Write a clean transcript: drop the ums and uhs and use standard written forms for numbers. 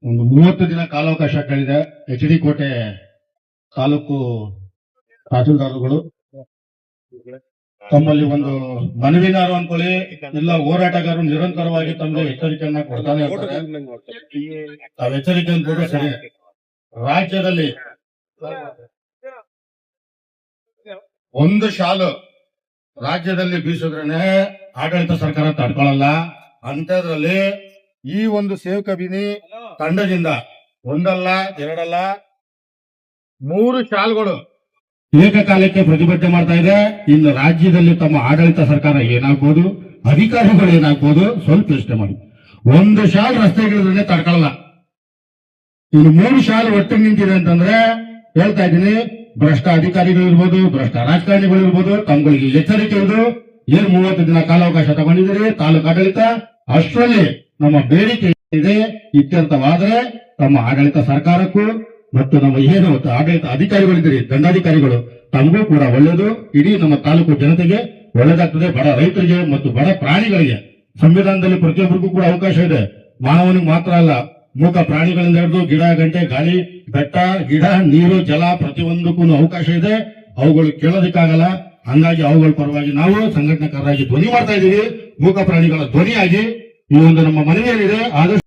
ಒಂದು 30 ದಿನ ಕಾಲಾವಕಾಶ ಕೇಳಿದೆ HD ಕೋಟೆ ತಾಲೂಕು ತಹಸೀಲ್ದಾರ್ಗಳು ತಮ್ಮಲ್ಲಿ ಒಂದು ಮನವಿನಾರು ಅನ್ಕೊಳ್ಳಿ, ಇಲ್ಲ ಹೋರಾಟಗಾರರು ನಿರಂತರವಾಗಿ ತಮಗೆ ಎಚ್ಚರಿಕೆಯನ್ನ ಕೊಡ್ತಾನೆ ಇರ್ತಾರೆ. ತಾವು ಎಚ್ಚರಿಕೆಯನ್ನು ಕೊಟ್ಟರೆ ಸರಿ. ರಾಜ್ಯದಲ್ಲಿ ಒಂದು ಶಾಲು ರಾಜ್ಯದಲ್ಲಿ ಬೀಸಿದ್ರೇನೆ ಆಡಳಿತ ಸರ್ಕಾರ ತಡ್ಕೊಳ್ಳಲ್ಲ. ಅಂತದ್ರಲ್ಲಿ ಈ ಒಂದು ಸೇವಕ ಬಿನಿ ತಂಡದಿಂದ ಒಂದಲ್ಲ ಎರಡಲ್ಲ 3 ಶಾಲ್ಗಳು ಏಕಕಾಲಕ್ಕೆ ಪ್ರತಿಭಟನೆ ಮಾಡ್ತಾ ಇದೆ. ಇನ್ನು ರಾಜ್ಯದಲ್ಲಿ ತಮ್ಮ ಆಡಳಿತ ಸರ್ಕಾರ ಏನಾಗ್ಬೋದು, ಅಧಿಕಾರಿಗಳು ಏನಾಗ್ಬೋದು, ಸ್ವಲ್ಪ ಯೋಚನೆ ಮಾಡಿ. ಒಂದು ಶಾಲ್ ರಸ್ತೆಗಳಿದ್ರೆ ತಡ್ಕೊಳ್ಳಲ್ಲ, ಇನ್ನು 3 ಶಾಲ್ ಒಟ್ಟಿಗೆ ನಿಂತಿದೆ ಅಂತಂದ್ರೆ ಹೇಳ್ತಾ ಇದ್ದೀನಿ, ಭ್ರಷ್ಟ ಅಧಿಕಾರಿಗಳು ಇರ್ಬೋದು, ಭ್ರಷ್ಟ ರಾಜಕಾರಣಿಗಳು ಇರ್ಬೋದು, ತಮ್ಗಳಿಗೆ ಎಚ್ಚರಿಕೆ ಇದು. 30 ದಿನ ಕಾಲಾವಕಾಶ ತಗೊಂಡಿದ್ದೀರಿ ತಾಲೂಕು ಆಡಳಿತ, ಅಷ್ಟರಲ್ಲಿ ನಮ್ಮ ಬೇಡಿಕೆ ಇದೆ ಇತ್ಯರ್ಥವಾದ್ರೆ ತಮ್ಮ ಆಡಳಿತ ಸರ್ಕಾರಕ್ಕೂ ಮತ್ತು ನಮ್ಮ ಏನು ಆಡಳಿತ ಅಧಿಕಾರಿಗಳಿದ್ದೀರಿ, ದಂಡಾಧಿಕಾರಿಗಳು, ತಮಗೂ ಕೂಡ ಒಳ್ಳೆಯದು, ಇಡೀ ನಮ್ಮ ತಾಲೂಕು ಜನತೆಗೆ ಒಳ್ಳೆದಾಗ್ತದೆ. ಬಡ ರೈತರಿಗೆ ಮತ್ತು ಬಡ ಪ್ರಾಣಿಗಳಿಗೆ ಸಂವಿಧಾನದಲ್ಲಿ ಪ್ರತಿಯೊಬ್ಬರಿಗೂ ಕೂಡ ಅವಕಾಶ ಇದೆ. ಮಾನವನಿಗೆ ಮಾತ್ರ ಅಲ್ಲ, ಮೂಕ ಪ್ರಾಣಿಗಳಿಂದ ಹಿಡಿದು ಗಿಡ ಗಂಟೆ ಗಾಳಿ ಬೆಟ್ಟ ಗಿಡ ನೀರು ಜಲ ಪ್ರತಿಯೊಂದಕ್ಕೂ ಅವಕಾಶ ಇದೆ. ಅವುಗಳು ಕೇಳೋದಕ್ಕಾಗಲ್ಲ. ಹಂಗಾಗಿ ಅವುಗಳ ಪರವಾಗಿ ನಾವು ಸಂಘಟನಾಕಾರರಾಗಿ ಧ್ವನಿ ಮಾಡ್ತಾ ಇದ್ದೀವಿ, ಮೂಕ ಪ್ರಾಣಿಗಳ ಧ್ವನಿಯಾಗಿ. ಈ ಒಂದು ನಮ್ಮ ಮನವಿ ಏನಿದೆ ಆದಷ್ಟು